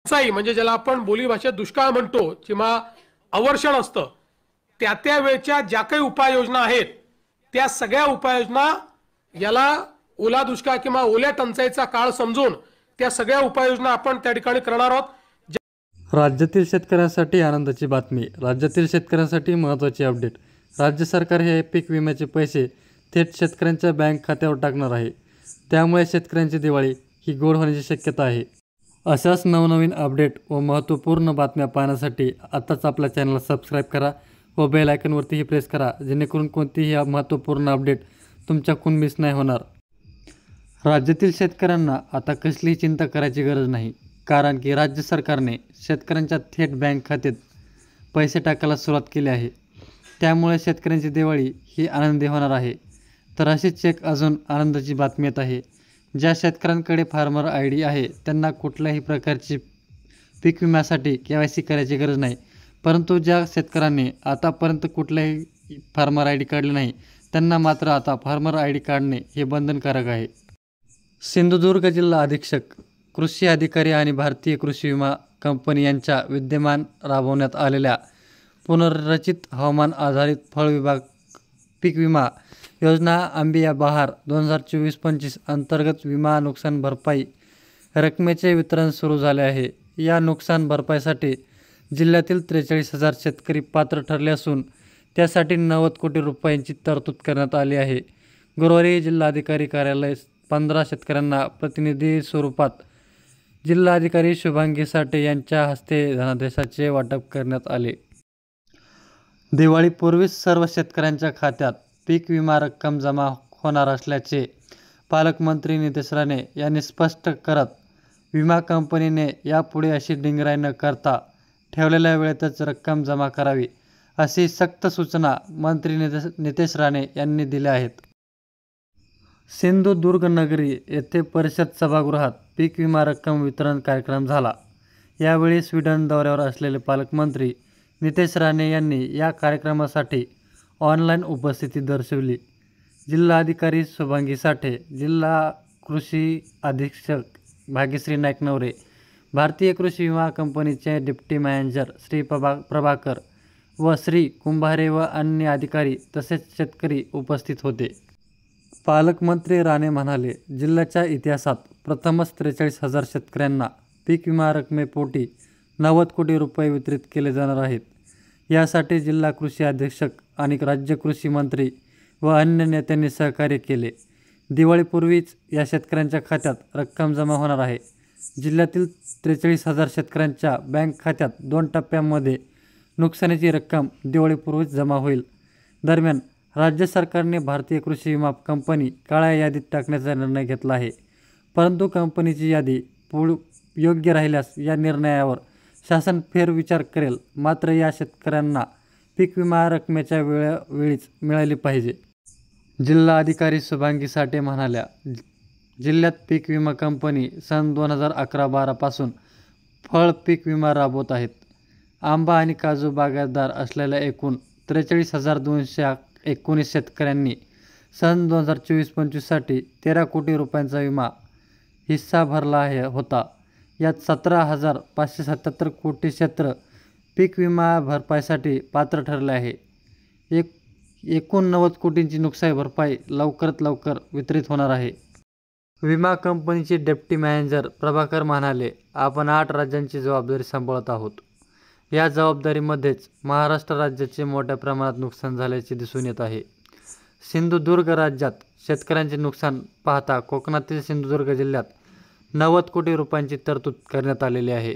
टंचाई म्हणजे ज्याला आपण बोलीभाषेत दुष्काळ म्हणतो किंवा अवर्षण असतं, त्या वेळच्या ज्या काही उपाययोजना आहेत त्या सगळ्या उपाययोजना याला ओला दुष्काळ किंवा ओल्या टंचाईचा काळ समजून त्या सगळ्या उपाययोजना आपण त्या ठिकाणी करणार आहोत। राज्यातील शेतकऱ्यांसाठी आनंदाची बातमी। राज्यातील शेतकऱ्यांसाठी महत्त्वाची अपडेट। राज्य सरकार हे पीक विम्याचे पैसे थेट शेतकऱ्यांच्या बँक खात्यावर टाकणार आहे। त्यामुळे शेतकऱ्यांची दिवाळी ही गोड होण्याची शक्यता आहे। अशाच नवनवीन अपडेट व महत्त्वपूर्ण बातम्या पाहण्यासाठी आताच आपल्या चॅनलला सबस्क्राईब करा व बेल आयकॉनवरतीही प्रेस करा, जेणेकरून कोणतीही महत्त्वपूर्ण अपडेट तुमच्याकडून मिस नाही होणार। राज्यातील शेतकऱ्यांना आता कसलीही चिंता करायची गरज नाही, कारण की राज्य सरकारने शेतकऱ्यांच्या थेट बँक खात्यात पैसे टाकायला सुरुवात केली आहे। त्यामुळे शेतकऱ्यांची दिवाळी ही आनंदी होणार आहे। तर अशीच एक अजून आनंदाची बातमी येत आहे। ज्या शेतकऱ्यांकडे फार्मर ID आहे त्यांना कुठल्याही प्रकारची पीक विम्यासाठी KYC करायची गरज नाही, परंतु ज्या शेतकऱ्यांनी आतापर्यंत कुठलाही फार्मर ID काढले नाही त्यांना मात्र आता फार्मर ID काढणे हे बंधनकारक आहे। सिंधुदुर्ग जिल्हा अधीक्षक, कृषी अधिकारी आणि भारतीय कृषी विमा कंपनी यांच्या विद्यमान राबवण्यात आलेल्या पुनर्रचित हवामान आधारित फळ विभाग पीक विमा योजना आंबिया बहार 2024-25 अंतर्गत विमा नुकसान भरपाई रकमेचे वितरण सुरू झाले आहे। या नुकसान भरपाईसाठी जिल्ह्यातील 43,000 शेतकरी पात्र ठरले असून त्यासाठी 90 कोटी रुपयांची तरतूद करण्यात आली आहे। गुरुवारी जिल्हाधिकारी कार्यालय 15 शेतकऱ्यांना प्रतिनिधी स्वरूपात जिल्हाधिकारी शुभांगी साठे यांच्या हस्ते धनादेशाचे वाटप करण्यात आले। दिवाळीपूर्वीच सर्व शेतकऱ्यांच्या खात्यात पीक विमा रक्कम जमा होणार असल्याचे पालकमंत्री नितेश राणे यांनी स्पष्ट करत, विमा कंपनीने यापुढे अशी डिंगराई न करता ठेवलेल्या वेळेतच रक्कम जमा करावी, अशी सक्त सूचना मंत्री नितेश राणे यांनी दिल्या आहेत। सिंधुदुर्गनगरी येथे परिषद सभागृहात पीक विमा रक्कम वितरण कार्यक्रम झाला। यावेळी स्वीडन दौऱ्यावर असलेले पालकमंत्री नितेश राणे यांनी या कार्यक्रमासाठी ऑनलाईन उपस्थिती दर्शवली। जिल्हाधिकारी शुभांगी साठे, जिल्हा कृषी अधीक्षक भाग्यश्री नाईक नवरे, भारतीय कृषी विमा कंपनीचे डिप्टी मॅनेजर श्री प्रभाकर व श्री कुंभारे व अन्य अधिकारी तसेच शेतकरी उपस्थित होते। पालकमंत्री राणे म्हणाले, जिल्ह्याच्या इतिहासात प्रथमच 43,000 शेतकऱ्यांना पीक विमा रकमेपोटी 90 कोटी रुपये वितरित केले जाणार आहेत। यासाठी जिल्हा कृषी अधीक्षक आणि राज्य कृषी मंत्री व अन्य नेत्यांनी सहकार्य केले। दिवाळीपूर्वीच या शेतकऱ्यांच्या खात्यात रक्कम जमा होणार आहे। जिल्ह्यातील 43,000 शेतकऱ्यांच्या बँक खात्यात 2 टप्प्यांमध्ये नुकसानीची रक्कम दिवाळीपूर्वीच जमा होईल। दरम्यान राज्य सरकारने भारतीय कृषी विमा कंपनी काळ्या यादीत टाकण्याचा निर्णय घेतला आहे, परंतु कंपनीची यादी योग्य राहिल्यास या निर्णयावर शासन फेरविचार करेल। मात्र या शेतकऱ्यांना पीक विमा रकमेच्या वेळीच मिळाली पाहिजे। जिल्हाधिकारी शुभांगी साठे म्हणाल्या, जिल्ह्यात पीक विमा कंपनी सन 2011-12 पासून फळ पीक विमा राबवत आहेत। आंबा आणि काजू बागायतदार असलेल्या एकूण 43,219 शेतकऱ्यांनी सन 2024-25 साठी 13 कोटी रुपयांचा विमा हिस्सा भरला होता। यात 17,577 कोटी क्षेत्र पीक विमा भरपाईसाठी पात्र ठरले आहे। एकूण 90 कोटींची नुकसान भरपाई लवकरात लवकर वितरित होणार आहे। विमा कंपनीचे डेप्टी मॅनेजर प्रभाकर म्हणाले, आपण 8 राज्यांची जबाबदारी सांभाळत आहोत। या जबाबदारीमध्येच महाराष्ट्र राज्याचे मोठ्या प्रमाणात नुकसान झाल्याचे दिसून येत आहे। सिंधुदुर्ग राज्यात शेतकऱ्यांचे नुकसान पाहता कोकणातील सिंधुदुर्ग जिल्ह्यात 90 कोटी रुपयांची तरतूद करण्यात आलेली आहे।